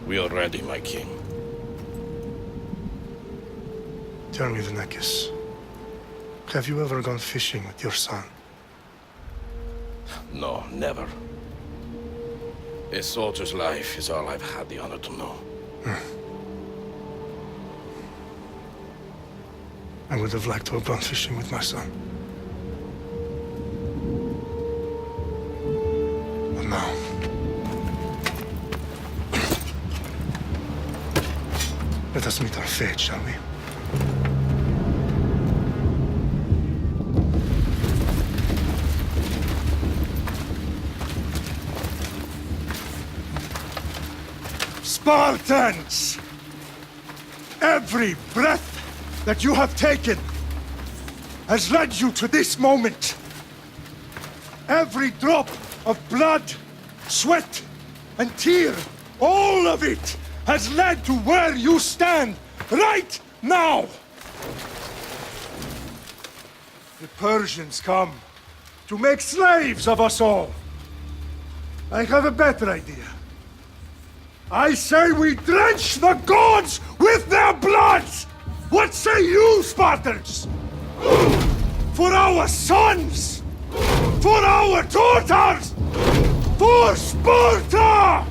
We are ready, my king. Tell me, Vinekis, have you ever gone fishing with your son? No, never. A soldier's life is all I've had the honor to know. I would have liked to have gone fishing with my son. But now... let us meet our fate, shall we? Spartans! Every breath that you have taken has led you to this moment. Every drop of blood, sweat, and tear, all of it has led to where you stand right now. The Persians come to make slaves of us all. I have a better idea. I say we drench the gods with their blood! What say you, Spartans? For our sons! For our daughters! For Sparta!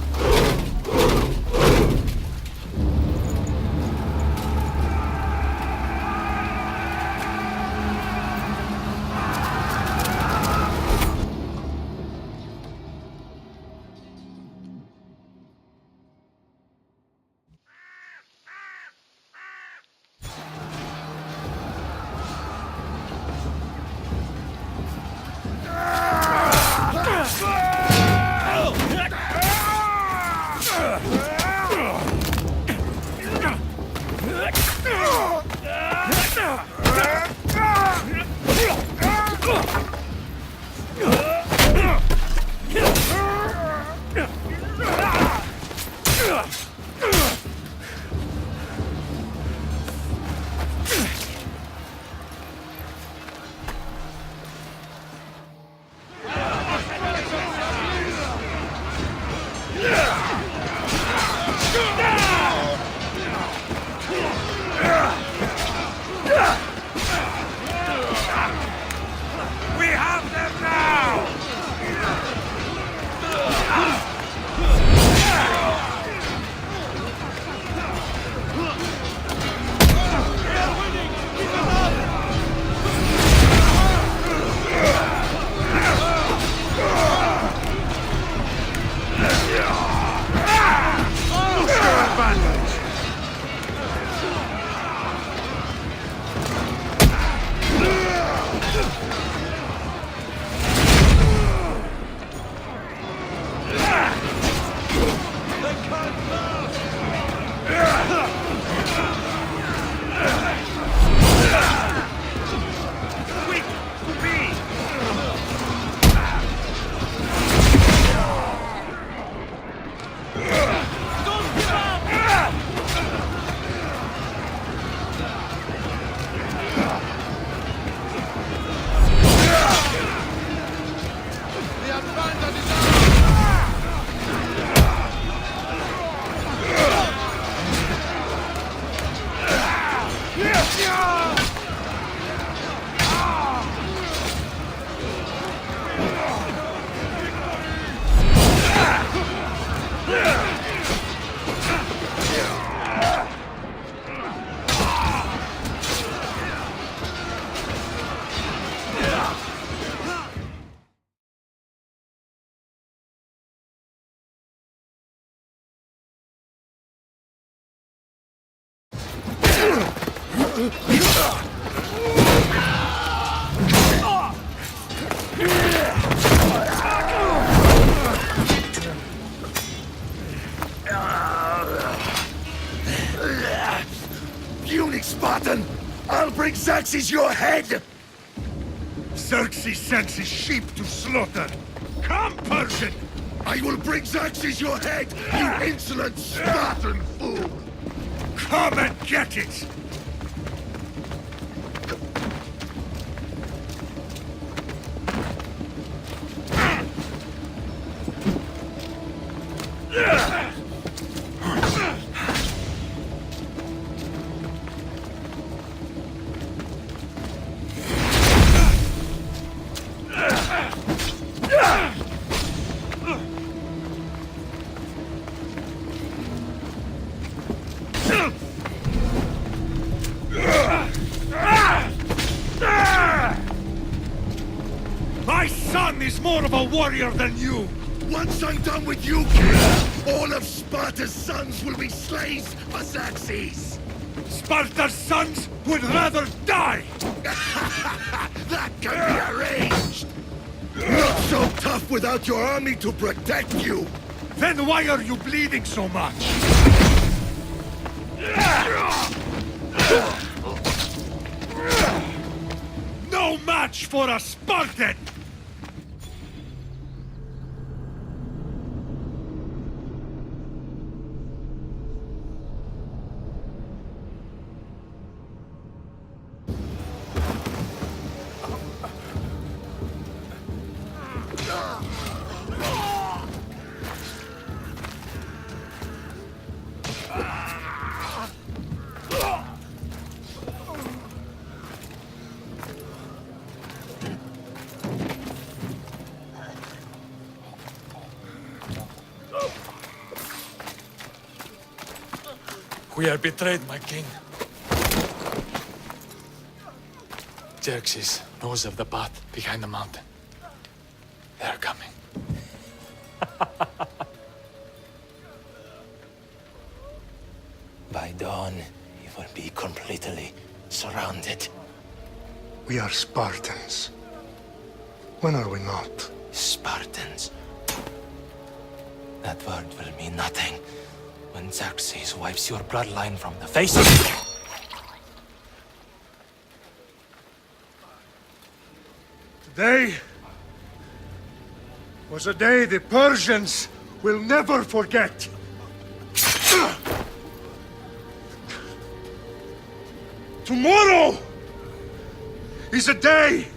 Puny Spartan! I'll bring Xerxes your head! Xerxes sends his sheep to slaughter. Come, Persian! I will bring Xerxes your head, you insolent Spartan fool! Come and get it! My son is more of a warrior than you! Once I'm done with you, kid, all of Sparta's sons will be slaves for Xerxes! Sparta's sons would rather die! That can be arranged! Not so tough without your army to protect you! Then why are you bleeding so much? No match for a Spartan! We are betrayed, my king. Xerxes knows of the path behind the mountain. They are coming. By dawn, you will be completely surrounded. We are Spartans. When are we not? Spartans. That word will mean nothing when Xerxes wipes your bloodline from the face of... Today was a day the Persians will never forget. Tomorrow is a day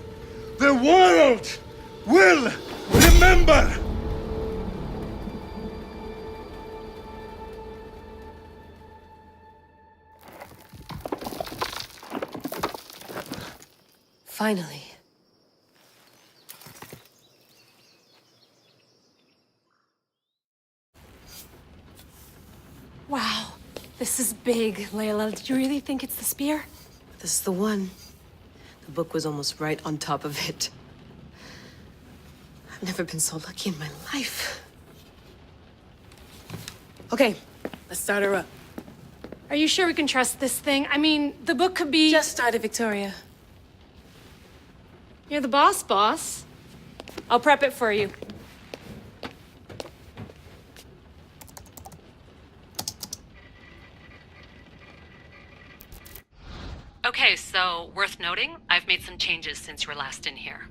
the world will remember. Finally. Wow, this is big, Layla. Did you really think it's the spear? This is the one. The book was almost right on top of it. I've never been so lucky in my life. Okay, let's start her up. Are you sure we can trust this thing? I mean, the book could be... Just started, Victoria. You're the boss. I'll prep it for you. Okay, so worth noting, I've made some changes since you were last in here.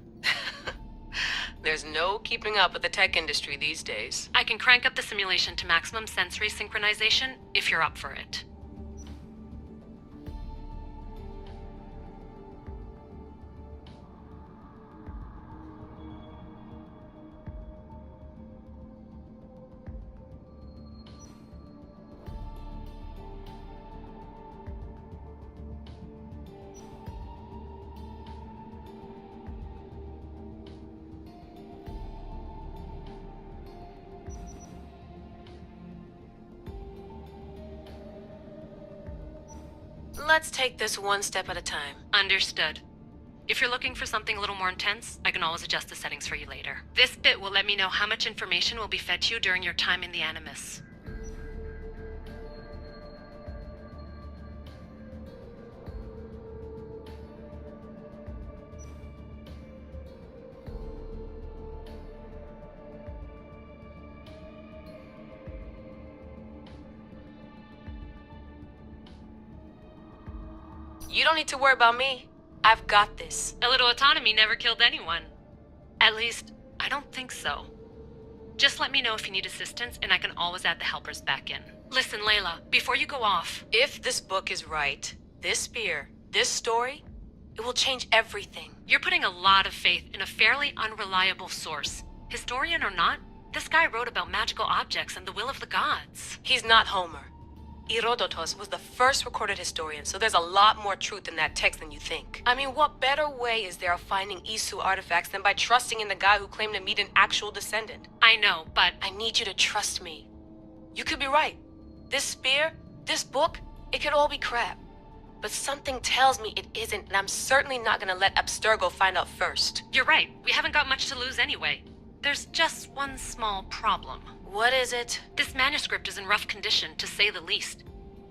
There's no keeping up with the tech industry these days. I can crank up the simulation to maximum sensory synchronization if you're up for it. Let's take this one step at a time. Understood. If you're looking for something a little more intense, I can always adjust the settings for you later. This bit will let me know how much information will be fed to you during your time in the Animus. You don't need to worry about me. I've got this. A little autonomy never killed anyone. At least, I don't think so. Just let me know if you need assistance, and I can always add the helpers back in. Listen, Layla, before you go off... If this book is right, this spear, this story, it will change everything. You're putting a lot of faith in a fairly unreliable source. Historian or not, this guy wrote about magical objects and the will of the gods. He's not Homer. Herodotus was the first recorded historian, so there's a lot more truth in that text than you think. I mean, what better way is there of finding Isu artifacts than by trusting in the guy who claimed to meet an actual descendant? I know, but... I need you to trust me. You could be right. This spear, this book, it could all be crap. But something tells me it isn't, and I'm certainly not gonna let Abstergo find out first. You're right. We haven't got much to lose anyway. There's just one small problem. What is it? This manuscript is in rough condition, to say the least.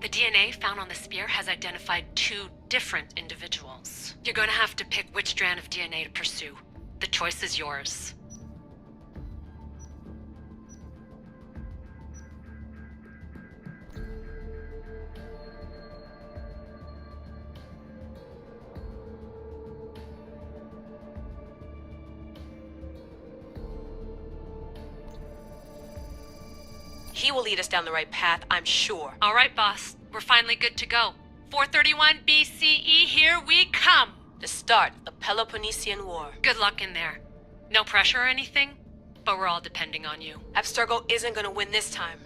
The DNA found on the spear has identified 2 different individuals. You're going to have to pick which strand of DNA to pursue. The choice is yours. He will lead us down the right path, I'm sure. All right, boss. We're finally good to go. 431 BCE, here we come! The start of the Peloponnesian War. Good luck in there. No pressure or anything, but we're all depending on you. Abstergo isn't gonna win this time.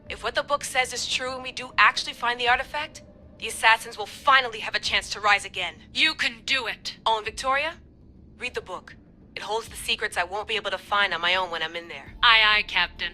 If what the book says is true and we do actually find the artifact, the assassins will finally have a chance to rise again. You can do it! Oh, and Victoria? Read the book. It holds the secrets I won't be able to find on my own when I'm in there. Aye, aye, Captain.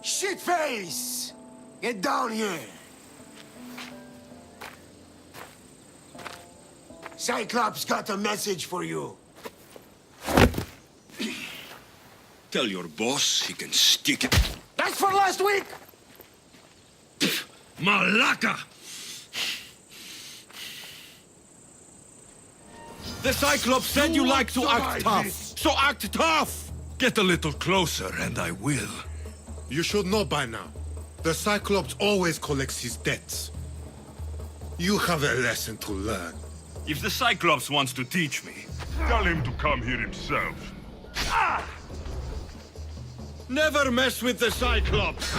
Shitface! Get down here! Cyclops got a message for you. Tell your boss he can stick it. That's for last week! Malaka! The Cyclops said you like to act tough. So act tough! Get a little closer and I will. You should know by now. The Cyclops always collects his debts. You have a lesson to learn. If the Cyclops wants to teach me, tell him to come here himself. Never mess with the Cyclops!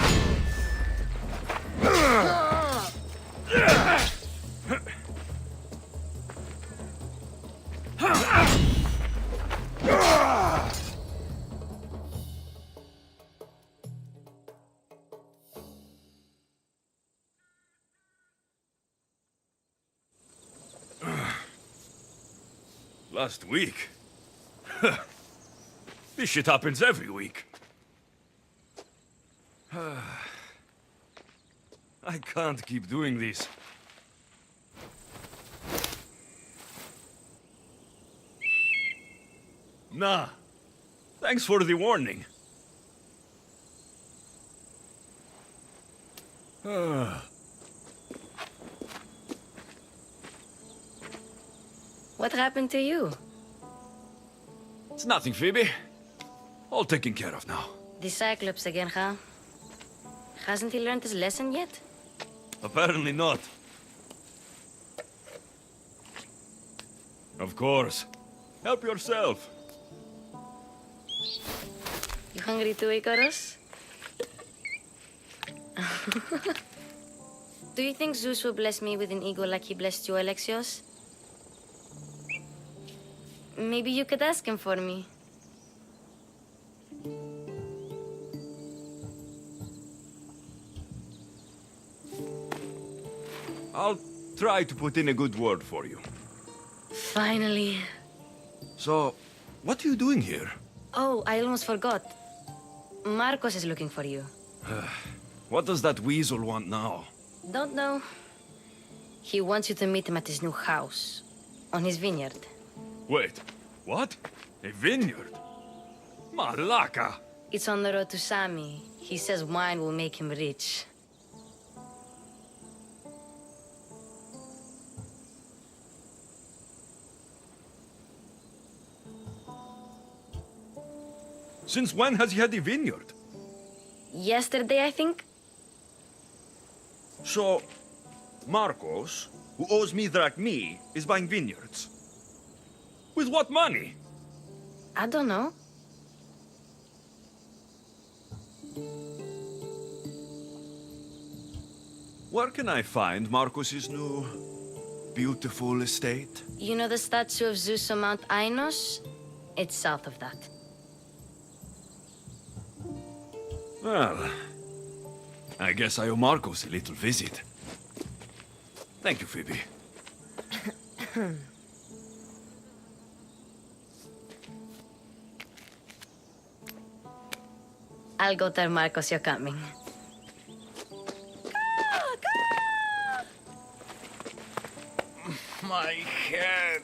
Last week? This shit happens every week. I can't keep doing this. Nah. Thanks for the warning. What happened to you? It's nothing, Phoebe. All taken care of now. The Cyclops again, huh? Hasn't he learned his lesson yet? Apparently not. Of course. Help yourself. You hungry too, Icarus? Do you think Zeus will bless me with an ego like he blessed you, Alexios? Maybe you could ask him for me. I'll try to put in a good word for you. Finally. So, what are you doing here? Oh, I almost forgot. Marcos is looking for you. What does that weasel want now? Don't know. He wants you to meet him at his new house. On his vineyard. Wait, what? A vineyard? Malaka! It's on the road to Sami. He says wine will make him rich. Since when has he had a vineyard? Yesterday, I think? So, Marcos, who owes me drachmi, is buying vineyards. With what money? I don't know. Where can I find Marcos's new, beautiful estate? You know the statue of Zeus on Mount Ainos? It's south of that. Well, I guess I owe Marcos a little visit. Thank you, Phoebe. I'll go tell Marcos you're coming. My head.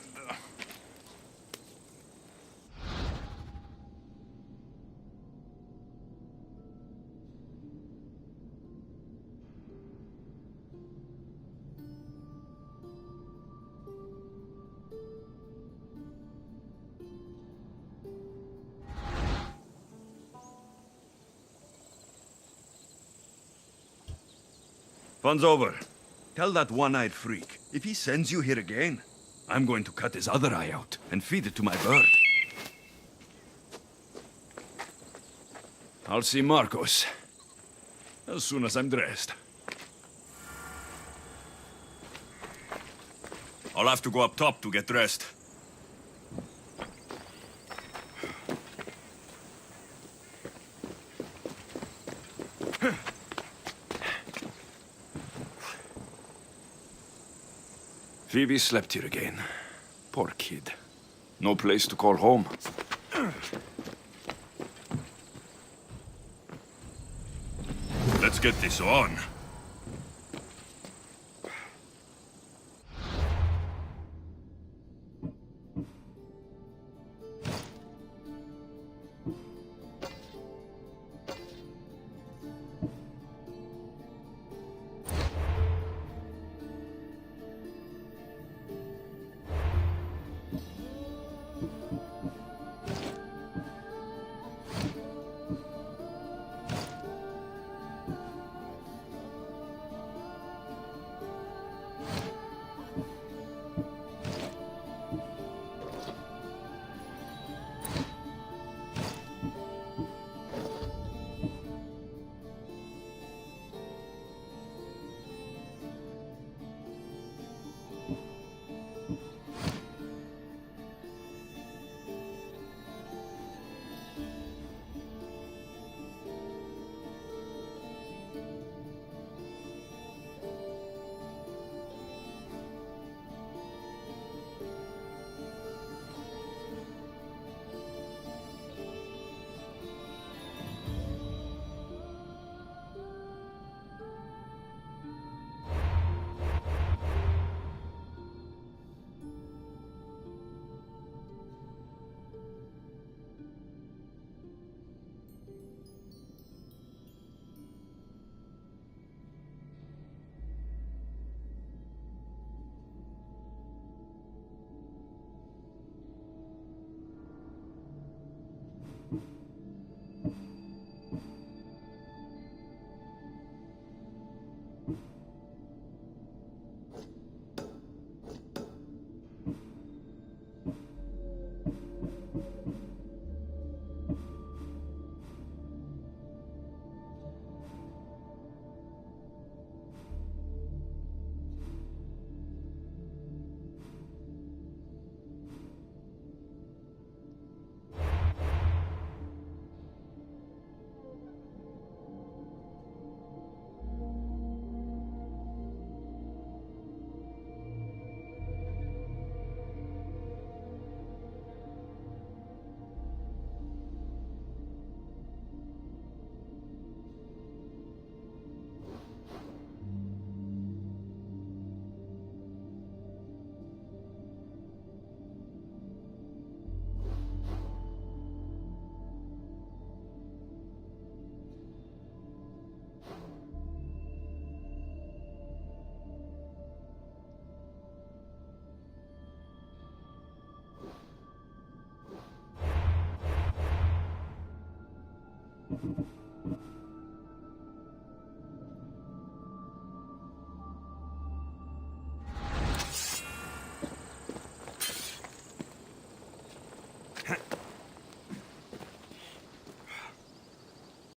Fun's over. Tell that one-eyed freak, if he sends you here again, I'm going to cut his other eye out and feed it to my bird. I'll see Marcos as soon as I'm dressed. I'll have to go up top to get dressed. Phoebe slept here again. Poor kid. No place to call home. Let's get this on.